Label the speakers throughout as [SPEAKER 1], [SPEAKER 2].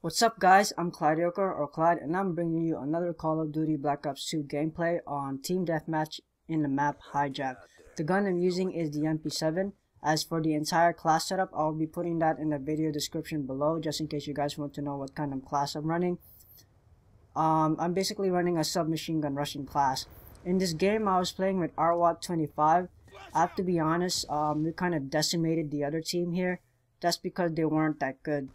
[SPEAKER 1] What's up guys, I'm Clydeokre or Clyde and I'm bringing you another Call of Duty Black Ops 2 gameplay on Team Deathmatch in the map Hijack. The gun I'm using is the MP7. As for the entire class setup, I'll be putting that in the video description below just in case you guys want to know what kind of class I'm running. I'm basically running a submachine gun rushing class. In this game I was playing with rwat25. I have to be honest, we kind of decimated the other team here. That's because they weren't that good.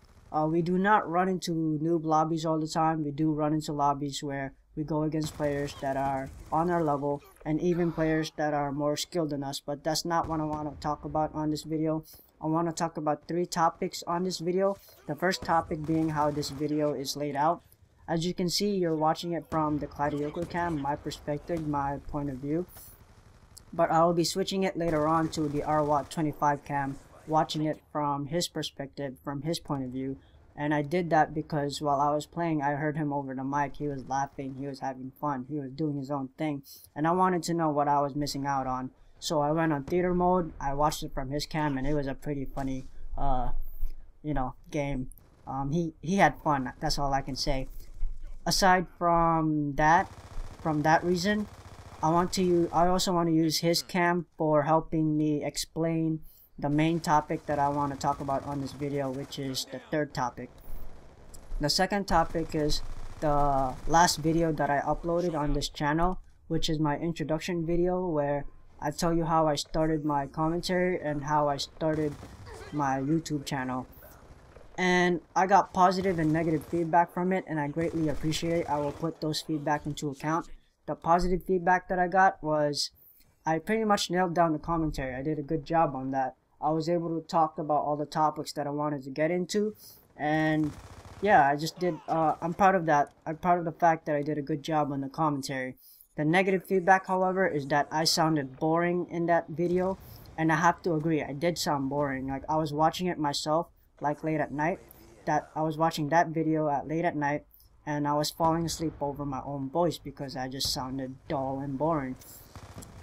[SPEAKER 1] We do not run into noob lobbies all the time. We do run into lobbies where we go against players that are on our level and even players that are more skilled than us, but that's not what I want to talk about on this video. I want to talk about 3 topics on this video. The first topic being how this video is laid out. As you can see, you're watching it from the Clydeokre cam, my perspective, my point of view. But I will be switching it later on to the rwat25 cam, watching it from his perspective, from his point of view. And I did that because while I was playing, I heard him over the mic. He was laughing, he was having fun, he was doing his own thing, and I wanted to know what I was missing out on. So I went on theater mode, I watched it from his cam, and it was a pretty funny game. He had fun, that's all I can say. Aside from that reason, I also want to use his cam for helping me explain the main topic that I want to talk about on this video, which is the third topic. The second topic is the last video that I uploaded on this channel, which is my introduction video where I tell you how I started my commentary and how I started my YouTube channel. And I got positive and negative feedback from it, and I greatly appreciate it. I will put those feedback into account. The positive feedback that I got was I pretty much nailed down the commentary. I did a good job on that. I was able to talk about all the topics that I wanted to get into, and yeah, I just did. I'm proud of that. I'm proud of the fact that I did a good job on the commentary. The negative feedback, however, is that I sounded boring in that video, and I have to agree, I did sound boring. Like, I was watching it myself, like late at night. I was watching that video at late at night, and I was falling asleep over my own voice because I just sounded dull and boring.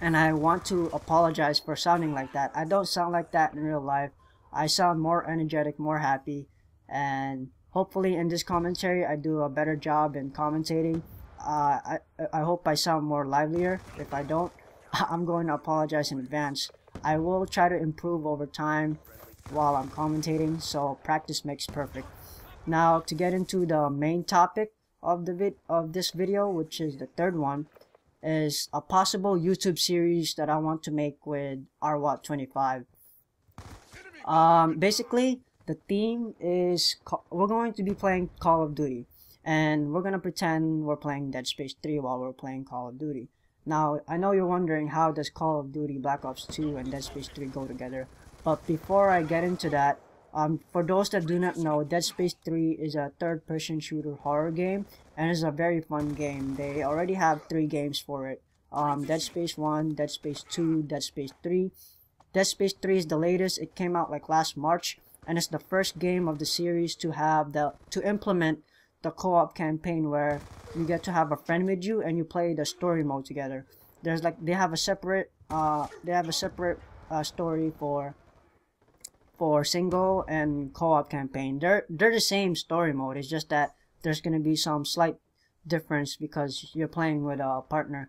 [SPEAKER 1] And I want to apologize for sounding like that. I don't sound like that in real life. I sound more energetic, more happy, and hopefully in this commentary I do a better job in commentating. I hope I sound more livelier. If I don't, I'm going to apologize in advance. I will try to improve over time while I'm commentating, so practice makes perfect. Now, to get into the main topic of this video, which is the third one, is a possible YouTube series that I want to make with rwat25. Basically, the theme is we're going to be playing Call of Duty, and we're gonna pretend we're playing Dead Space 3 while we're playing Call of Duty. Now, I know you're wondering, how does Call of Duty Black Ops 2 and Dead Space 3 go together? But before I get into that, for those that do not know, Dead Space 3 is a third-person shooter horror game, and it's a very fun game. They already have 3 games for it. Dead Space 1, Dead Space 2, Dead Space 3. Dead Space 3 is the latest. It came out like last March, and it's the first game of the series to implement the co-op campaign where you get to have a friend with you and you play the story mode together. They have a separate story for single and co-op campaign. They're the same story mode. It's just that there's gonna be some slight difference because you're playing with a partner.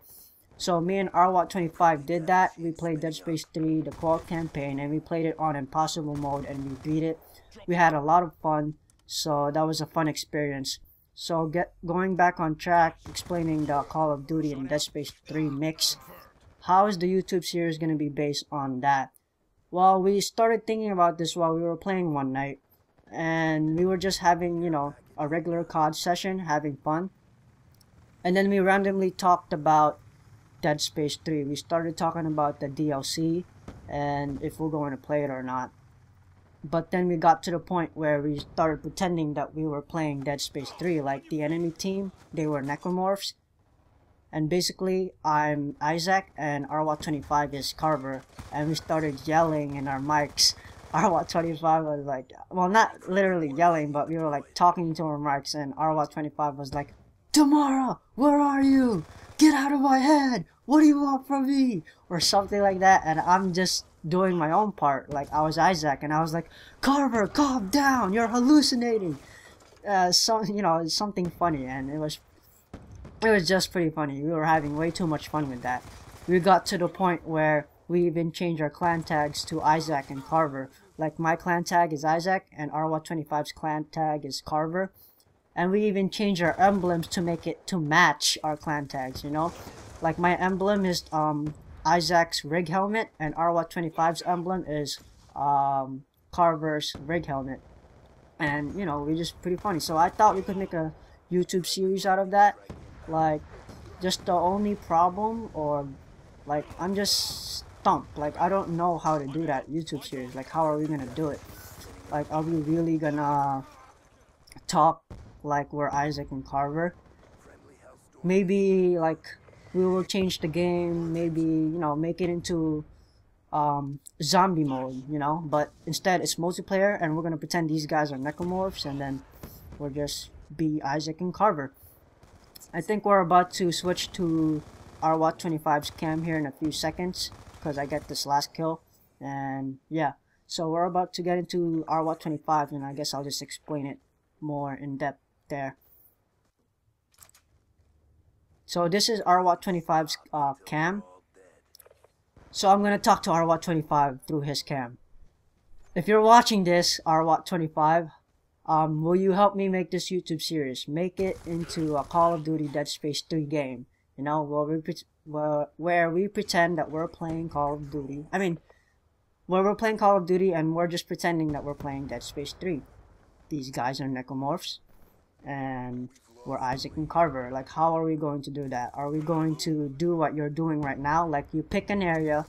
[SPEAKER 1] So me and rwat25 did that. We played Dead Space 3, the co-op campaign, and we played it on impossible mode and we beat it. We had a lot of fun, so that was a fun experience. So going back on track, explaining the Call of Duty and Dead Space 3 mix. How is the YouTube series gonna be based on that? Well, we started thinking about this while we were playing one night, and we were just having, a regular COD session, having fun. And then we randomly talked about Dead Space 3. We started talking about the DLC and if we're going to play it or not. But then we got to the point where we started pretending that we were playing Dead Space 3, like the enemy team, they were necromorphs. And basically, I'm Isaac and rwat25 is Carver, and we started yelling in our mics. rwat25 was like, well, not literally yelling, but we were like talking to our mics, and rwat25 was like, "Tomorrow, where are you? Get out of my head! What do you want from me?" Or something like that, and I'm just doing my own part, like I was Isaac, and I was like, "Carver, calm down, you're hallucinating." something funny, and it was just pretty funny. We were having way too much fun with that. We got to the point where we even changed our clan tags to Isaac and Carver. Like my clan tag is Isaac and rwat25's clan tag is Carver. And we even changed our emblems to make it to match our clan tags, you know? Like my emblem is Isaac's rig helmet and rwat25's emblem is Carver's rig helmet. And you know, we're just pretty funny. So I thought we could make a YouTube series out of that. Like, just the only problem, or like, I'm just stumped. Like, I don't know how to do that YouTube series. Like, how are we gonna do it? Like, are we really gonna talk like we're Isaac and Carver? Maybe like we will change the game. Maybe, you know, make it into zombie mode, you know, but instead it's multiplayer, and we're gonna pretend these guys are necromorphs, and then we'll just be Isaac and Carver. I think we're about to switch to rwat25's cam here in a few seconds because I get this last kill, and yeah, so we're about to get into rwat25, and I guess I'll just explain it more in depth there. So this is rwat25's cam. So I'm gonna talk to rwat25 through his cam. If you're watching this, rwat25, will you help me make this YouTube series? Make it into a Call of Duty Dead Space 3 game. You know, where we pretend that we're playing Call of Duty. I mean, where we're playing Call of Duty and we're just pretending that we're playing Dead Space 3. These guys are necromorphs, and we're Isaac and Carver. Like, how are we going to do that? Are we going to do what you're doing right now? Like, you pick an area,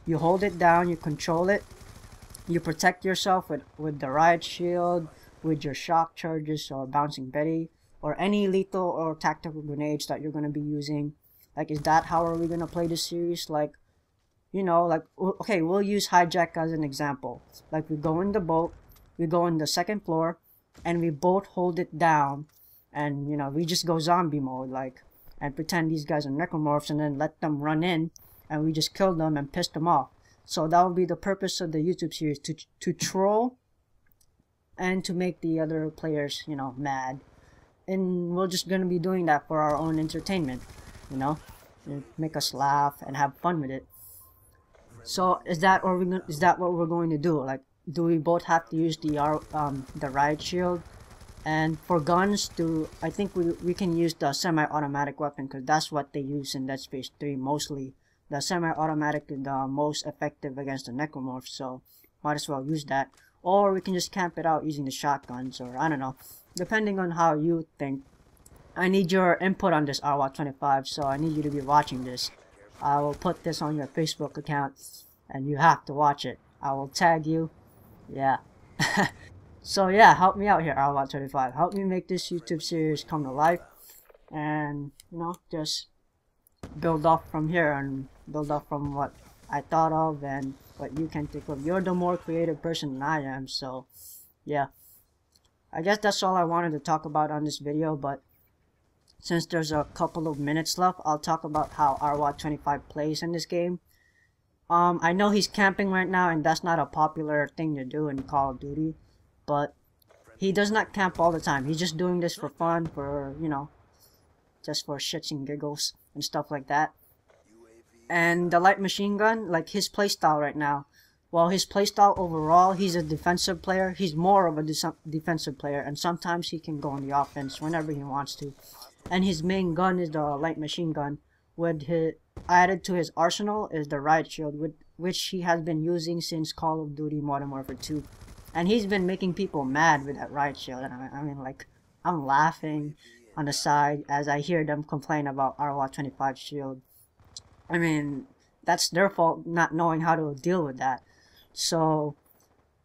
[SPEAKER 1] you hold it down, you control it, you protect yourself with the riot shield, with your shock charges or bouncing Betty, or any lethal or tactical grenades that you're going to be using. Like, is that how are we going to play this series? Like, you know, like, okay, we'll use hijack as an example. Like, we go in the boat, we go in the second floor, and we both hold it down, and, you know, we just go zombie mode, like, and pretend these guys are necromorphs, and then let them run in, and we just kill them and piss them off. So that will be the purpose of the YouTube series, to troll and to make the other players, you know, mad. And we're just gonna be doing that for our own entertainment, you know, make us laugh and have fun with it. So is that what we're going to do? Like, do we both have to use the riot shield? And for guns, I think we can use the semi-automatic weapon, because that's what they use in Dead Space 3 mostly. The semi-automatic is the most effective against the necromorphs, so might as well use that. Or we can just camp it out using the shotguns, or I don't know, depending on how you think. I need your input on this, rwat25, so I need you to be watching this. I will put this on your Facebook account, and you have to watch it. I will tag you. Yeah. So yeah, help me out here, rwat25. Help me make this YouTube series come to life, and, you know, just build off from here, and build off from what I thought of and what you can think of. You're the more creative person than I am, so yeah. I guess that's all I wanted to talk about on this video, but since there's a couple of minutes left, I'll talk about how rwat25 plays in this game. I know he's camping right now, and that's not a popular thing to do in Call of Duty, but he does not camp all the time. He's just doing this for fun, for, you know, just for shits and giggles and stuff like that. And the light machine gun, like his playstyle right now, well, his playstyle overall, he's a defensive player. He's more of a defensive player, and sometimes he can go on the offense whenever he wants to. And his main gun is the light machine gun. With his added to his arsenal is the riot shield, which he has been using since Call of Duty Modern Warfare 2. And he's been making people mad with that riot shield. And I mean, like, I'm laughing on the side as I hear them complain about rwat25 shield. I mean, that's their fault not knowing how to deal with that. So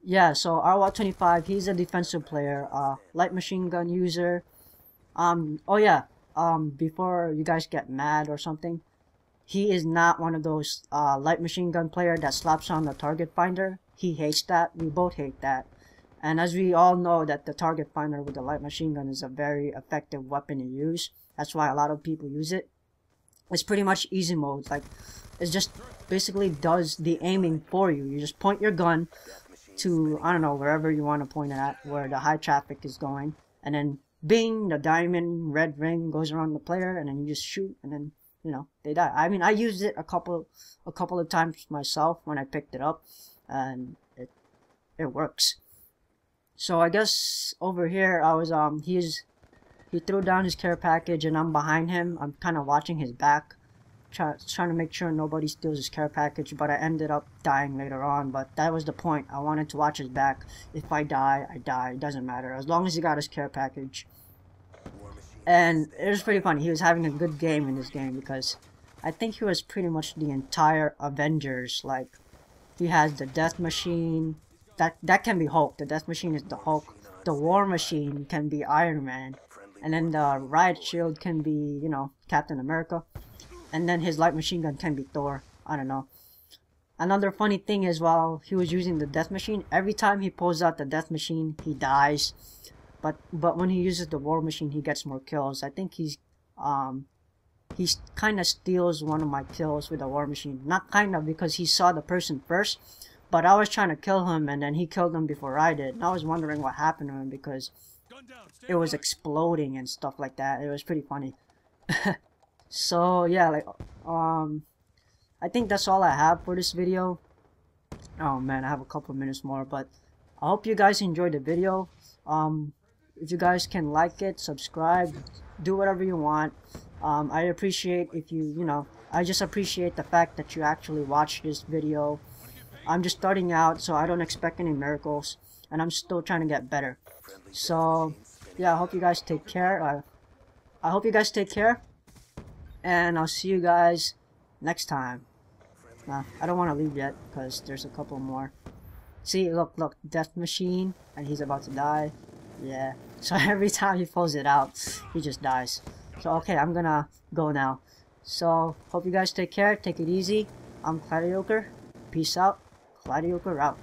[SPEAKER 1] yeah, so rwat25, he's a defensive player, light machine gun user. Oh yeah, before you guys get mad or something, he is not one of those light machine gun player that slaps on the target finder. He hates that. We both hate that. And as we all know, that the target finder with the light machine gun is a very effective weapon to use. That's why a lot of people use it. It's pretty much easy mode. Like, it just basically does the aiming for you. You just point your gun to, I don't know, wherever you want to point it at, where the high traffic is going. and then bing, the diamond red ring goes around the player, and then you just shoot, and then, you know, they die. I mean, I used it a couple of times myself when I picked it up, and it works. So I guess over here I was he threw down his care package, and I'm behind him. I'm kind of watching his back, trying to make sure nobody steals his care package, but I ended up dying later on. But that was the point. I wanted to watch his back. If I die, I die. It doesn't matter, as long as he got his care package. And it was pretty funny. He was having a good game in this game, because I think he was pretty much the entire Avengers. Like, he has the Death Machine. That can be Hulk. The Death Machine is the Hulk. The War Machine can be Iron Man. And then the Riot Shield can be, you know, Captain America. And then his light machine gun can be Thor. I don't know. Another funny thing is, while he was using the Death Machine, every time he pulls out the Death Machine, he dies. But when he uses the War Machine, he gets more kills. I think he kind of steals one of my kills with the War Machine. Not kind of, because he saw the person first. But I was trying to kill him, and then he killed him before I did. And I was wondering what happened to him, because it was exploding and stuff like that. It was pretty funny. So yeah, like I think that's all I have for this video. Oh man, I have a couple minutes more, but I hope you guys enjoyed the video. If you guys can like it, subscribe, do whatever you want. I appreciate if you know, I just appreciate the fact that you actually watched this video. I'm just starting out, so I don't expect any miracles, and I'm still trying to get better. So yeah, I hope you guys take care. I hope you guys take care, and I'll see you guys next time. I don't want to leave yet, because there's a couple more. See, look, Death Machine, and he's about to die. Yeah, so every time he pulls it out, he just dies. So okay, I'm gonna go now. So hope you guys take care, take it easy. I'm Clydeokre. Peace out. Clydeokre out.